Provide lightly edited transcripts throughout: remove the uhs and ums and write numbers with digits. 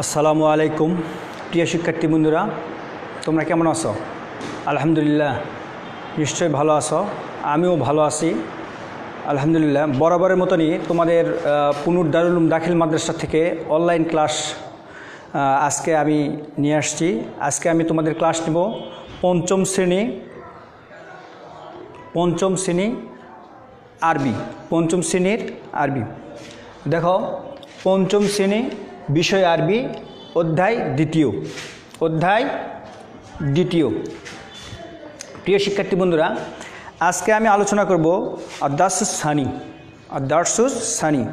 আসসালামু আলাইকুম প্রিয় শিক্ষার্থী বন্ধুরা, তোমরা কেমন আছো? আলহামদুলিল্লাহ, নিশ্চয়ই ভালো আছো। আমিও ভালো আছি আলহামদুলিল্লাহ। বরাবরের মতনই তোমাদের পুনুর দারুল উলুম দাখিল মাদ্রাসা থেকে অনলাইন ক্লাস আজকে আমি নিয়ে আসছি। আজকে আমি তোমাদের ক্লাস নেব পঞ্চম শ্রেণী আরবি, পঞ্চম শ্রেণীর আরবি। দেখো, পঞ্চম শ্রেণী বিষয় আরবি, অধ্যায় দ্বিতীয়। প্রিয় শিক্ষার্থী বন্ধুরা, আজকে আমি আলোচনা করব আদ-দারসুস সানি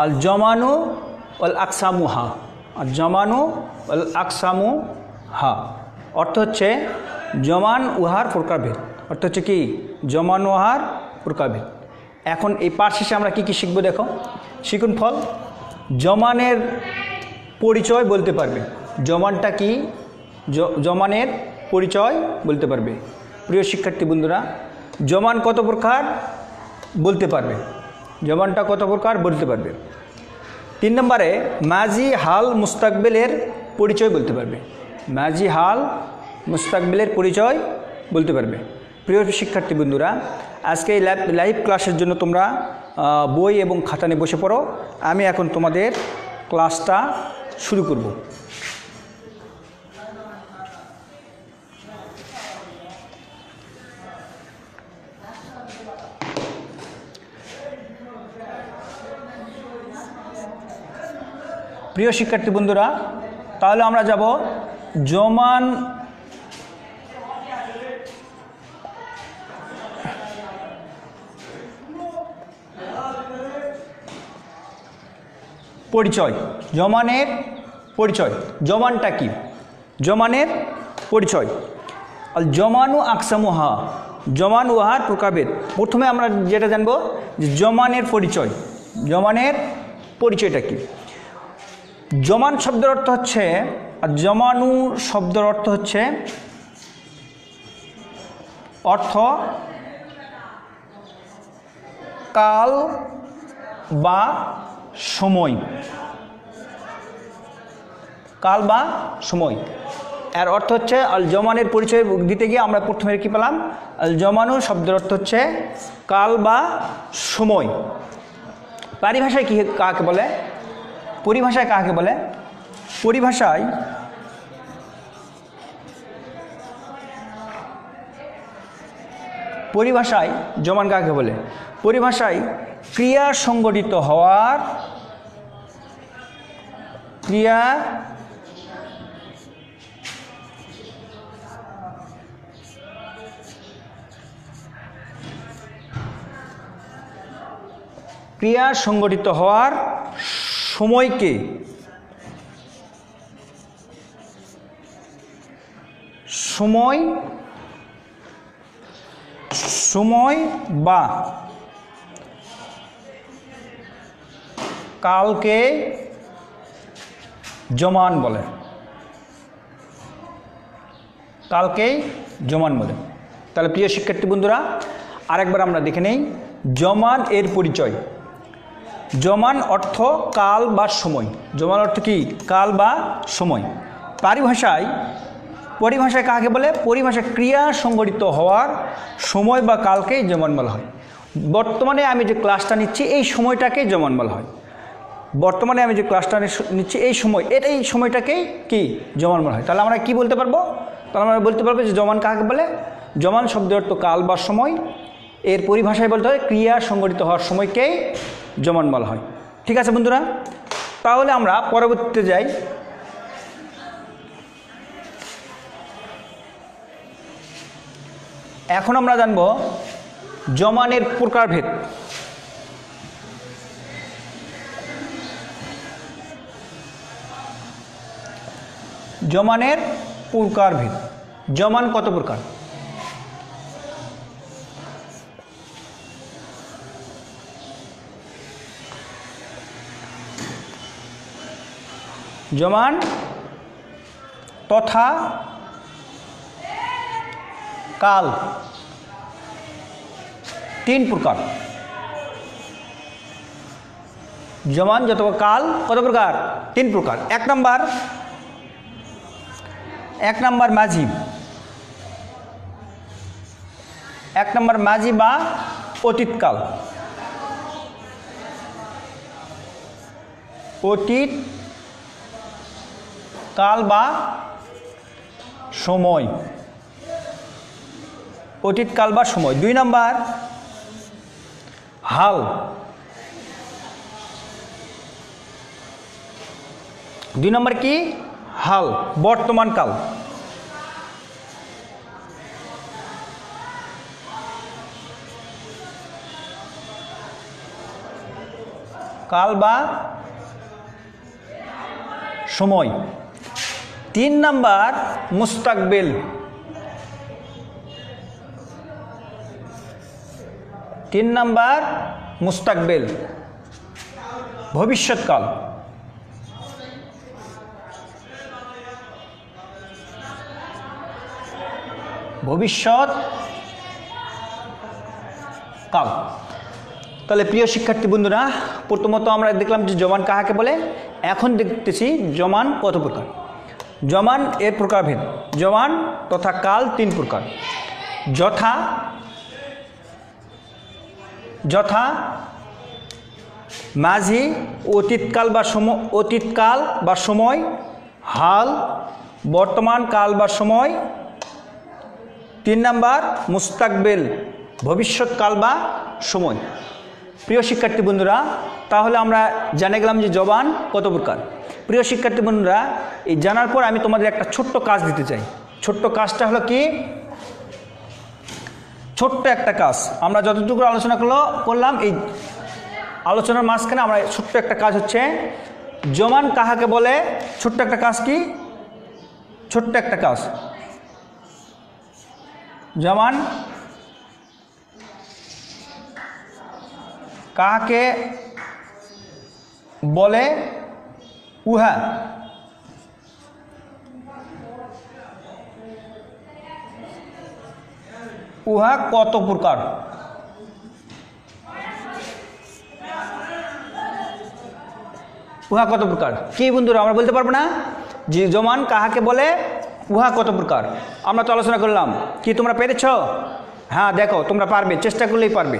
আল জমানু ওয়াল আকসামুহা। অর্থ হচ্ছে জমান উহার প্রকারভেদ। অর্থ হচ্ছে কি? জমান উহার প্রকারভেদ। এখন এই পাঠ শেষে আমরা কি শিখবো? দেখো, শিখুন ফল। জমানের পরিচয় বলতে পারবে। জমানটা কি? জমানের পরিচয় বলতে পারবে। প্রিয় শিক্ষার্থী বন্ধুরা, জমান কত প্রকার বলতে পারবে। জমানটা কত প্রকার বলতে পারবে। 3 নম্বরে মাজি হাল মুস্তাকবেলের পরিচয় বলতে পারবে। মাজি হাল মুস্তাকবেলের পরিচয় বলতে পারবে। প্রিয় শিক্ষার্থী বন্ধুরা, আজকে এই লাইভ ক্লাসের জন্য তোমরা বই এবং খাতা নিয়ে বসে পড়ো। আমি এখন তোমাদের ক্লাসটা শুরু করব। প্রিয় শিক্ষার্থী বন্ধুরা, তাহলে আমরা যাব জমান পরিচয়। জমানের পরিচয়। জমানটা কি? জমানের পরিচয়। আল জমানু আকসামুহা, জমান উহার প্রকারভেদ। প্রথমে আমরা যেটা জানবো যে জমানের পরিচয়। জমানের পরিচয়টা কি? জমান শব্দের অর্থ হচ্ছে, আর জমানু শব্দের অর্থ হচ্ছে কাল বা সময়। কাল বা সময় এর অর্থ হচ্ছে আল জমানের পরিচয় দিতে গিয়ে আমরা প্রথমে কি পেলাম? আল জমানু শব্দের অর্থ হচ্ছে কাল বা সময়। পরিভাষায় কাকে বলে? পরিভাষায় কাকে বলে? পরিভাষায় জমান কাকে বলে? পরিভাষায় ক্রিয়া সংগঠিত হওয়ার, ক্রিয়া সংগঠিত হওয়ার সময়কে সময় বা কালকে জমান বলে। কালকেই জমান বলে। তাহলে প্রিয় শিক্ষার্থী বন্ধুরা, আরেকবার আমরা দেখে নেই জমান এর পরিচয়। জমান অর্থ কাল বা সময়। জমান অর্থ কি? কাল বা সময়। পরিভাষায় কাকে বলে? পরিভাষায় ক্রিয়া সংগঠিত হওয়ার সময় বা কালকেই জমান বলা হয়। বর্তমানে আমি যে ক্লাসটা নিচ্ছি এই সময়টাকেই জমান বলা হয়। বর্তমানে আমি যে ক্লাসটা নিচ্ছি এই সময়টাকেই কি জমান বলা হয়। তাহলে আমরা কি বলতে পারবো? তাহলে আমরা বলতে পারবো যে জমান কাকে বলে? জমান শব্দের অর্থ কাল বা সময়। এর পরিভাষায় বলতে হয় ক্রিয়া সংগঠিত হওয়ার সময়কেই জমান বলা হয়। ঠিক আছে বন্ধুরা, তাহলে আমরা পরবর্তীতে যাই। এখন আমরা জানব জমানের প্রকারভেদ। জমানের প্রকারভেদ। জমান কত প্রকার? জমান তথা কাল তিন প্রকার। জমান যত কাল কত প্রকার? 3 প্রকার। এক নাম্বার মাঝি। এক নম্বর মাঝি বা অতীতকাল। অতীতকাল বা সময়। অতীতকাল বা সময়। 2 নম্বর হাল। 2 নম্বর কি? হাল, বর্তমান কাল। কাল বা সময়। 3 নম্বর মুস্তাকবিল। 3 নম্বর মুস্তাকবিল, ভবিষ্যৎকাল। ভবিষ্যৎ কাল। তাহলে প্রিয় শিক্ষার্থী বন্ধুরা, প্রথমত আমরা দেখলাম যে জমান কাহাকে বলে। এখন দেখতেছি জমান কত প্রকার। জমান এর প্রকারভেদ। জমান তথা কাল 3 প্রকার। যথা মাঝি, অতীতকাল বা সময়, হাল, বর্তমান কাল বা সময়। 3 নম্বর মুস্তাকবিল, ভবিষ্যৎকাল বা সময়। প্রিয় শিক্ষার্থী বন্ধুরা, তাহলে আমরা জেনে গেলাম যে জবান কত প্রকার। প্রিয় শিক্ষার্থী বন্ধুরা, এই জানার পর আমি তোমাদের একটা ছোট্ট কাজ দিতে চাই। ছোট্ট কাজটা হলো কি? ছোট্ট একটা কাজ। আমরা যতটুকু আলোচনা করলাম, এই আলোচনার মাঝখানে আমরা ছোট্ট একটা কাজ হচ্ছে জমান কাহাকে বলে। ছোট্ট একটা কাজ কি? ছোট্ট একটা কাজ। জমান কাহাকে বলে? উহা কত প্রকার? উহা কত প্রকার? কি বন্ধুরা আমরা বলতে পারবো না যে জমান কাহাকে বলে, উহা কত প্রকার? আমরা তো আলোচনা করলাম। কি তোমরা পেরেছ? হ্যাঁ, দেখো তোমরা পারবে, চেষ্টা করলেই পারবে।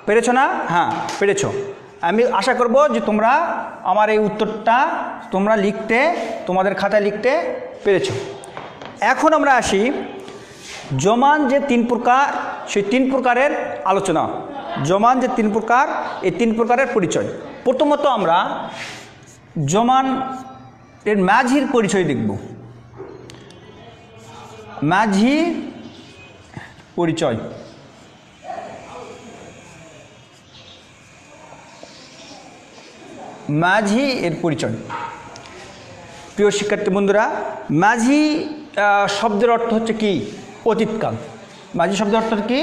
পেরেছ না? হ্যাঁ পেরেছ। আমি আশা করব যে তোমরা আমার এই উত্তরটা তোমরা তোমাদের খাতায় লিখতে পেরেছ। এখন আমরা আসি জমান যে 3 প্রকার, সেই 3 প্রকারের আলোচনা। জমান যে 3 প্রকার, এই 3 প্রকারের পরিচয়। প্রথমত আমরা জমান এর মাঝির পরিচয় দেখব। মাঝি পরিচয়। মাঝি এর পরিচয়। প্রিয় শিক্ষার্থী বন্ধুরা, মাঝি শব্দের অর্থ হচ্ছে কি? অতীতকাল। মাঝি শব্দের অর্থ কি?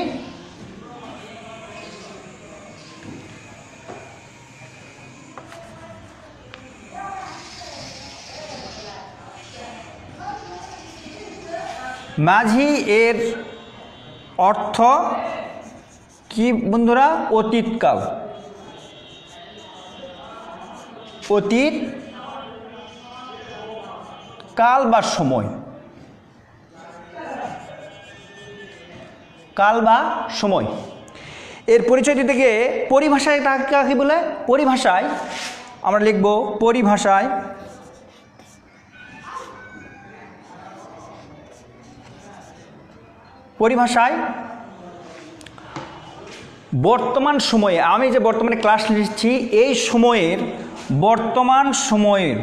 মাঝি এর অর্থ কি বন্ধুরা? অতীতকাল। অতীত কাল বা সময়। কাল বা সময়। এর পরিচয় দিতে গিয়ে পরিভাষায় কাকে বলে? পরিভাষায় আমরা লিখব, পরিভাষায় বর্তমান সময়ে, আমি যে বর্তমানে ক্লাস নিচ্ছি এই সময়ের, বর্তমান সময়ের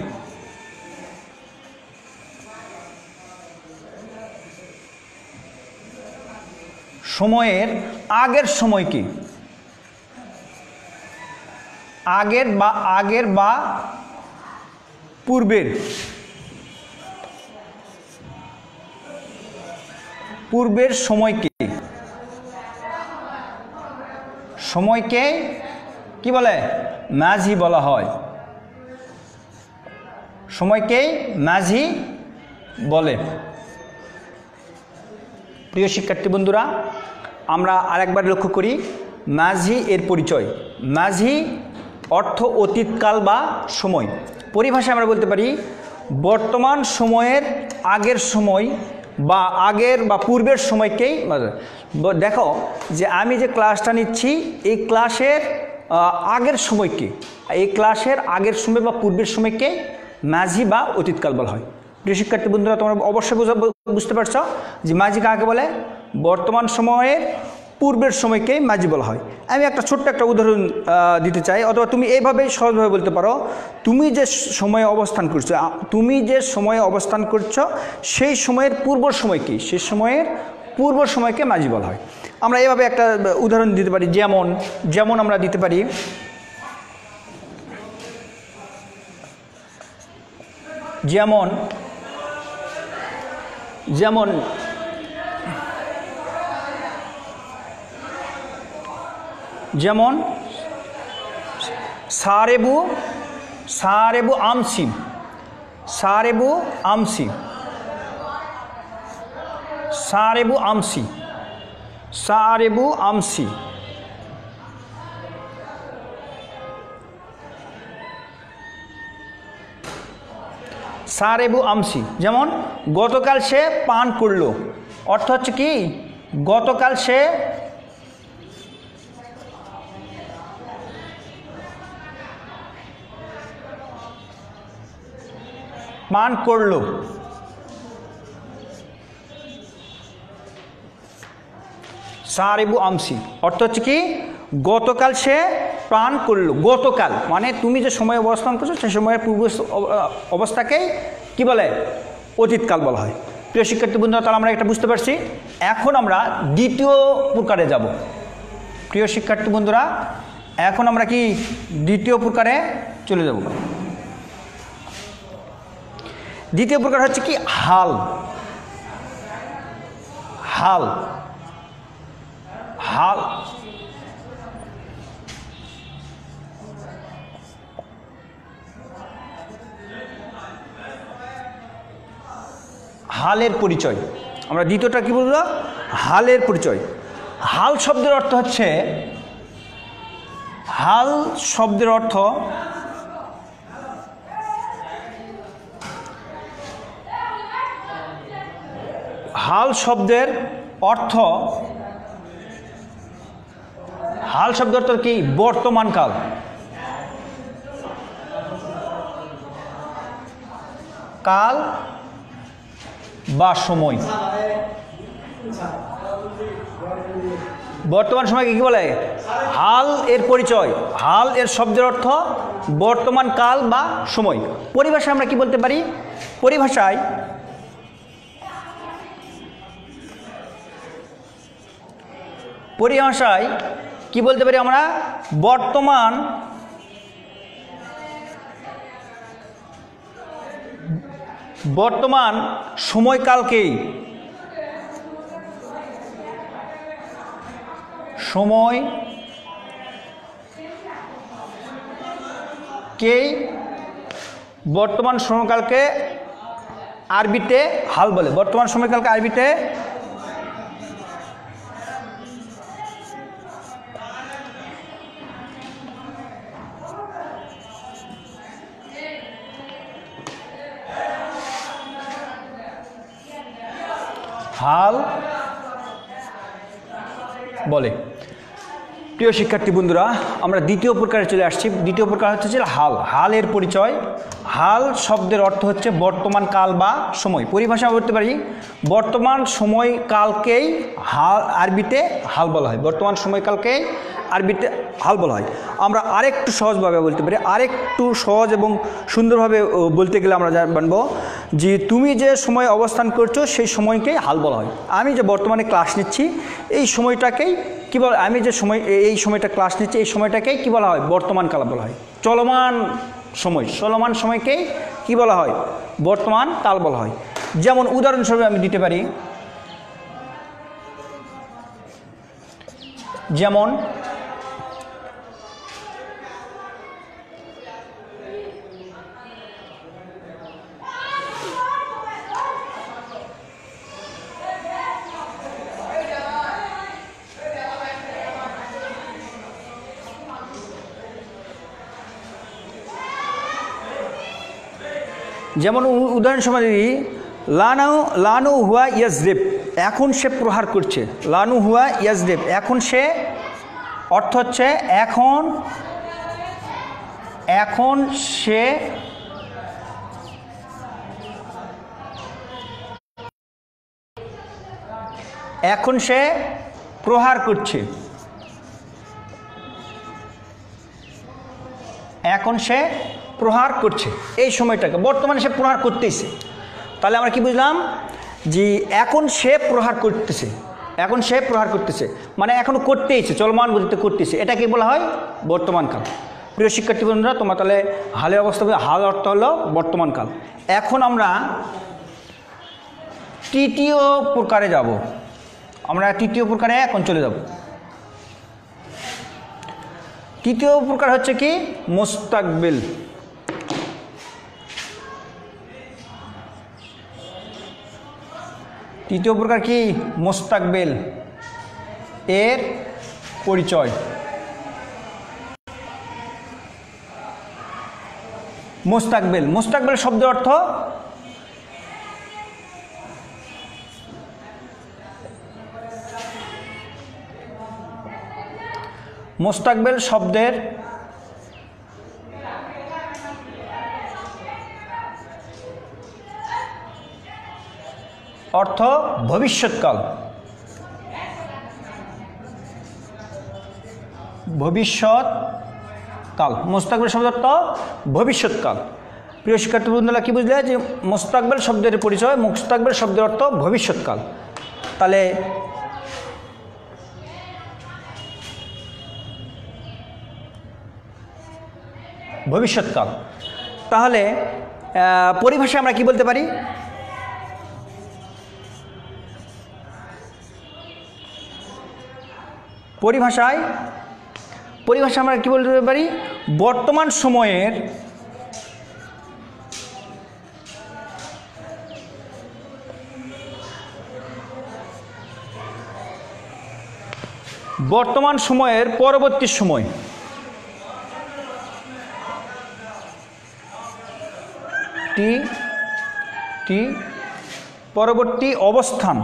আগের সময় কি? আগের বা পূর্বের সময় কি? সময়কে কি বলে? মাঝি বলা হয়। সময়কে মাঝি বলে। প্রিয় শিক্ষার্থী বন্ধুরা, আমরা আরেকবার লক্ষ্য করি মাঝি এর পরিচয়। মাঝি অর্থ অতীতকাল বা সময়। পরিভাষায় আমরা বলতে পারি বর্তমান সময়ের আগের সময় বা আগের বা পূর্বের সময়কেই। দেখো যে আমি যে ক্লাসটা নিচ্ছি এই ক্লাসের আগের সময়কে, এই ক্লাসের আগের সময় বা পূর্বের সময়কে মাঝি বা অতীতকাল বলা হয়। প্রিয় শিক্ষার্থী বন্ধুরা, তোমরা অবশ্যই বুঝতে পারছো যে মাঝি কাকে বলে? বর্তমান সময়ের পূর্বের সময়কেই মাঝি বলা হয়। আমি একটা ছোট্ট একটা উদাহরণ দিতে চাই, অথবা তুমি এইভাবেই সহজভাবে বলতে পারো, তুমি যে সময়ে অবস্থান করছো, তুমি যে সময়ে অবস্থান করছো সেই সময়ের পূর্ব সময় কি? সেই সময়ের পূর্ব সময়কে মাঝি বলা হয়। আমরা এভাবে একটা উদাহরণ দিতে পারি, যেমন আমরা দিতে পারি যেমন যেমন যেমন সারেবু আমসি, সারেবু আমসি, সারেবু আমসি, সারেবু আমসি। সারেবু আমসি, যেমন গতকাল সে পান করলো, অর্থ হচ্ছে কি গতকাল সে পান করলো। সারেবু আমসি অর্থ হচ্ছে কি গতকাল সে পান করলো। গতকাল মানে তুমি যে সময় অবস্থান করছো সেই সময়ের পূর্ব অবস্থাকেই কি বলে? অতীতকাল বলা হয়। প্রিয় শিক্ষার্থী বন্ধুরা, তাহলে আমরা এটা বুঝতে পারছি। এখন আমরা দ্বিতীয় প্রকারে যাব। প্রিয় শিক্ষার্থী বন্ধুরা, এখন আমরা কি দ্বিতীয় প্রকারে চলে যাব। দ্বিতীয় প্রকার হচ্ছে কি হাল। হাল হাল হালের পরিচয়। আমরা দ্বিতীয়টা কি বলবো? হালের পরিচয়। হাল শব্দের অর্থ হচ্ছে, হাল শব্দের অর্থ হাল শব্দের অর্থ হাল শব্দের অর্থ কি? বর্তমান কাল। কাল বা সময়। বর্তমান সময়কে কি বলে? হাল এর পরিচয়। হাল এর শব্দের অর্থ বর্তমান কাল বা সময়। পরিভাষায় আমরা কি বলতে পারি? পরিভাষায় কি বলতে পারি আমরা? বর্তমান সময়কালকেই বর্তমান সময়কালকে আরবিতে হাল বলে। বর্তমান সময়কালকে আরবিতে হাল বলে। প্রিয় শিক্ষার্থী বন্ধুরা, আমরা দ্বিতীয় প্রকারে চলে আসছি। দ্বিতীয় প্রকার হচ্ছে হাল। হালের পরিচয়। হাল শব্দের অর্থ হচ্ছে বর্তমান কাল বা সময়। পরিভাষা বলতে পারি বর্তমান সময়কালকেই আরবিতে হাল বলা হয়। বর্তমান সময়কালকেই আরবিতে হাল বলা হয়। আমরা আরেকটু সহজভাবে বলতে পারি, আরেকটু সহজ এবং সুন্দরভাবে বলতে গেলে আমরা জানবো যে তুমি যে সময় অবস্থান করছো সেই সময়কেই হাল বলা হয়। আমি যে বর্তমানে ক্লাস নিচ্ছি এই সময়টাকেই কি বলা? আমি যে সময় এই সময়টা ক্লাস নিচ্ছি এই সময়টাকেই কি বলা হয়? বর্তমান কাল বলা হয়। চলমান সময়কেই কি বলা হয়? বর্তমান কাল বলা হয়। যেমন উদাহরণস্বরূপ আমি দিতে পারি, যেমন যেমন উদাহরণ সময় দিই, লানু হুয়া ইয়াজরিব, এখন সে প্রহার করছে। লানু হুয়া ইয়াজরিব, এখন সে, অর্থ হচ্ছে এখন সে প্রহার করছে। এখন সে প্রহার করছে, এই সময়টাকে বর্তমানে সে প্রহার করতেছে। তাহলে আমরা কি বুঝলাম, যে এখন সে প্রহার করতেছে, এখন সে প্রহার করতেছে মানে এখনো করতেইছে, চলমান গতিতে করতেছে, এটাকে বলা হয় বর্তমানকাল। প্রিয় শিক্ষার্থী বন্ধুরা, তোমরা তাহলে হালের অবস্থা, হাল অর্থ হলো বর্তমানকাল। এখন আমরা তৃতীয় প্রকারে যাব, আমরা তৃতীয় প্রকারে এখন চলে যাব। তৃতীয় প্রকার হচ্ছে কি, মুস্তাকবিল। তৃতীয় প্রকার কি, মুস্তাকবিল, এর পরিচয়। মুস্তাকবিল, মুস্তাকবিল শব্দের অর্থ মুস্তাকবিল শব্দের অর্থ ভবিষ্যৎকাল। ভবিষ্যৎকাল, মুস্তাকবিল শব্দের অর্থ ভবিষ্যৎকাল। প্রিয় শিক্ষার্থী বন্ধুরা, কি বুঝলে, যে মুস্তাকবিল শব্দের পরিচয়, মুস্তাকবিল শব্দের অর্থ ভবিষ্যৎকাল। তাহলে ভবিষ্যৎকাল, তাহলে পরিভাষায় আমরা কি বলতে পারি, পরিভাষায় আমরা কি বলতে পারি, বর্তমান সময়ের পরবর্তী সময়, পরবর্তী অবস্থান,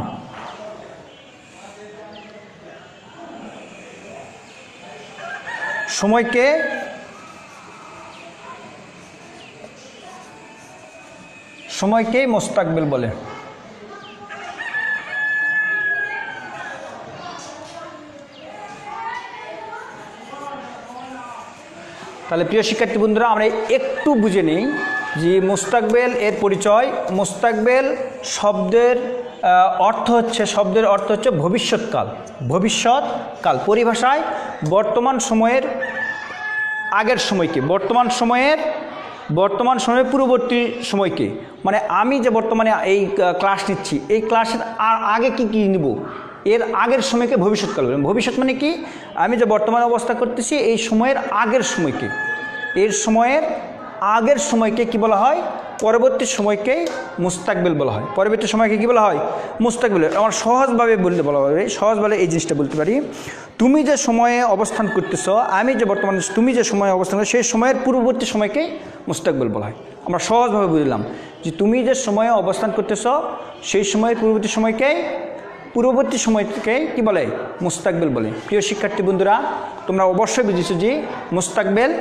সময়কে মুস্তাকবিল বলে। তাহলে প্রিয় শিক্ষার্থী বন্ধুরা, আমরা একটু বুঝে নিই যে মুস্তাকবিল এর পরিচয়। মুস্তাকবিল শব্দের অর্থ হচ্ছে ভবিষ্যৎকাল। ভবিষ্যৎকাল পরিভাষায় বর্তমান সময়ের আগের সময়কে, বর্তমান সময়ের পূর্ববর্তী সময়কে, মানে আমি যে বর্তমানে এই ক্লাস নিচ্ছি, এই ক্লাসের আগে কি নিব, এর আগের সময়কে ভবিষ্যৎকাল বলে। ভবিষ্যৎ মানে কি, আমি যে বর্তমানে অবস্থা করতেছি এই সময়ের আগের সময়কে, এর সময়ের আগের সময়কে কি বলা হয়, পরবর্তী সময়কেই মুস্তাকবিল বলা হয়। পরবর্তী সময়কে কি বলা হয়, মুস্তাকবিল। আমার সহজভাবে বলতে বলা হবে, সহজভাবে এই জিনিসটা বলতে পারি, তুমি যে সময়ে অবস্থান করতেছ, আমি যে বর্তমানে তুমি যে সময়ে অবস্থান করছো, সেই সময়ের পূর্ববর্তী সময়কেই মুস্তাকবিল বলা হয়। আমরা সহজভাবে বুঝলাম যে তুমি যে সময়ে অবস্থান করতেছ সেই সময়ের পূর্ববর্তী সময়কেই কি বলে, মুস্তাকবিল বলে। প্রিয় শিক্ষার্থী বন্ধুরা, তোমরা অবশ্যই বুঝেছো যে মুস্তাকবিল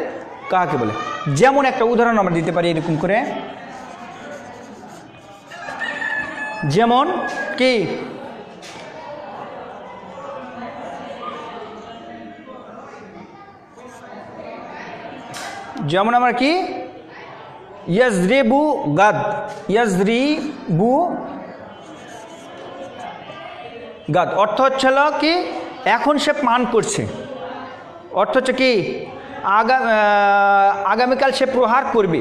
কাকে বলে। যেমন একটা উদাহরণ আমরা দিতে পারি এরকম করে, যেমন কি, যেমন আমরা কি, ইয়াজরিবু গাদ, ইয়াজরিবু গাদ অর্থ হচ্ছে কি, এখন সে পান করছে, অর্থ হচ্ছে কি, আগামীকাল সে প্রহার করবে,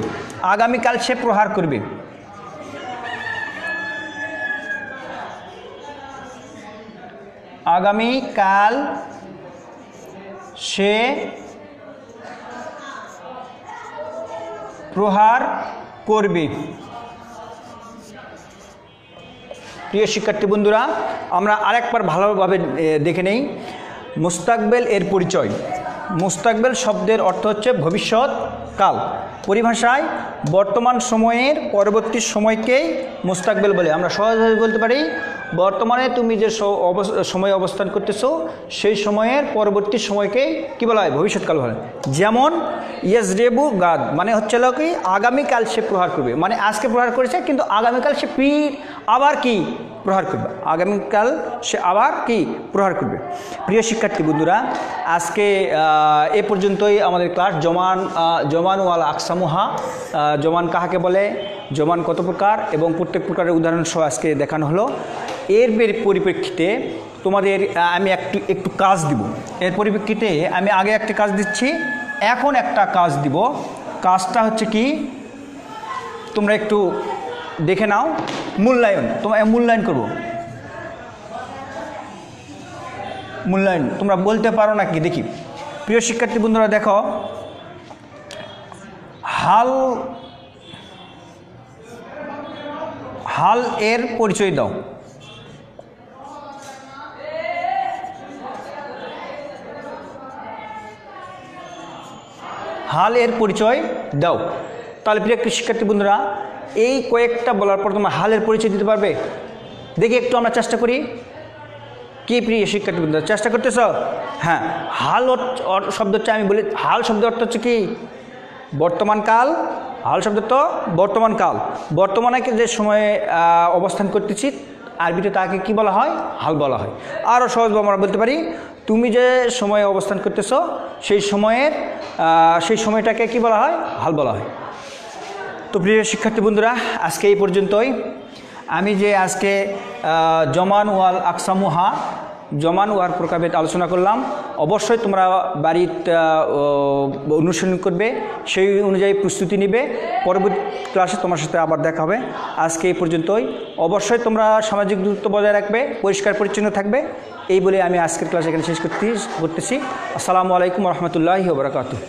আগামীকাল সে প্রহার করবে। আগামীকাল সে প্রহার করবে। প্রিয় শিক্ষার্থী বন্ধুরা, আমরা আরেকবার ভালোভাবে দেখে নেই মুস্তাকবিল এর পরিচয়। মুস্তাকবেল শব্দের অর্থ হচ্ছে ভবিষ্যৎ কাল। পরিভাষায় বর্তমান সময়ের পরবর্তী সময়কেই মুস্তাকবেল বলে। আমরা সহজভাবে বলতে পারি বর্তমানে তুমি যে সময়ে অবস্থান করতেছো সেই সময়ের পরবর্তী সময়কে কি বলা হয়? ভবিষ্যৎকাল বলা হয়। যেমন ইয়াজরেবু গাদ মানে হচ্ছে কি আগামীকাল সে প্রহার করবে, মানে আজকে প্রহার করেছে কিন্তু আগামীকাল সে আবার কি প্রহার করবে, আগামীকাল সে আবার কি প্রহার করবে। প্রিয় শিক্ষার্থী বন্ধুরা, আজকে এ পর্যন্তই আমাদের ক্লাস। জমান ওয়াল আকসামুহা, জমান কাহাকে বলে, জমান কত প্রকার এবং প্রত্যেক প্রকারের উদাহরণ সহ আজকে দেখানো হলো। এর পরিপ্রেক্ষিতে তোমাদের আমি একটু কাজ দিব। এর পরিপ্রেক্ষিতে আমি আগে একটা কাজ দিচ্ছি, এখন একটা কাজ দিব। কাজটা হচ্ছে কি তোমরা একটু দেখে নাও। মূল্যায়ন, তোমরা মূল্যায়ন করবো। মূল্যায়ন তোমরা বলতে পারো নাকি দেখি। প্রিয় শিক্ষার্থী বন্ধুরা দেখো, হাল এর পরিচয় দাও। হাল এর পরিচয় দাও। তাহলে প্রিয় শিক্ষার্থী বন্ধুরা, এই কয়েকটা বলার পর তোমরা হালের পরিচয় দিতে পারবে? দেখি একটু আমরা চেষ্টা করি। কি প্রিয় শিক্ষার্থী বন্ধুরা, চেষ্টা করতেছ? হ্যাঁ, হাল শব্দটা আমি বলি। হাল শব্দের অর্থ হচ্ছে কি বর্তমান কাল। হাল শব্দ তো বর্তমান কাল। বর্তমানে যে সময়ে অবস্থান করতেছি আরবিতে তাকে কি বলা হয়? হাল বলা হয়। আরও সহজভাবে আমরা বলতে পারি তুমি যে সময়ে অবস্থান করতেছ সেই সময়টাকে কি বলা হয়? হাল বলা হয়। তো প্রিয় শিক্ষার্থী বন্ধুরা, আজকে এই পর্যন্তই। আমি যে আজকে জমান ওয়াল আকসামুহা, জমান ওয়ার প্রকারভেদ আলোচনা করলাম, অবশ্যই তোমরা বাড়িতে অনুশীলন করবে, সেই অনুযায়ী প্রস্তুতি নিবে। পরবর্তী ক্লাসে তোমার সাথে আবার দেখা হবে। আজকে এই পর্যন্তই। অবশ্যই তোমরা সামাজিক দূরত্ব বজায় রাখবে, পরিষ্কার পরিচ্ছন্ন থাকবে। এই বলে আমি আজকের ক্লাস এখানে শেষ করতেছি। আসসালামু আলাইকুম রহমতুল্লাহি ওয়া বারাকাতুহু।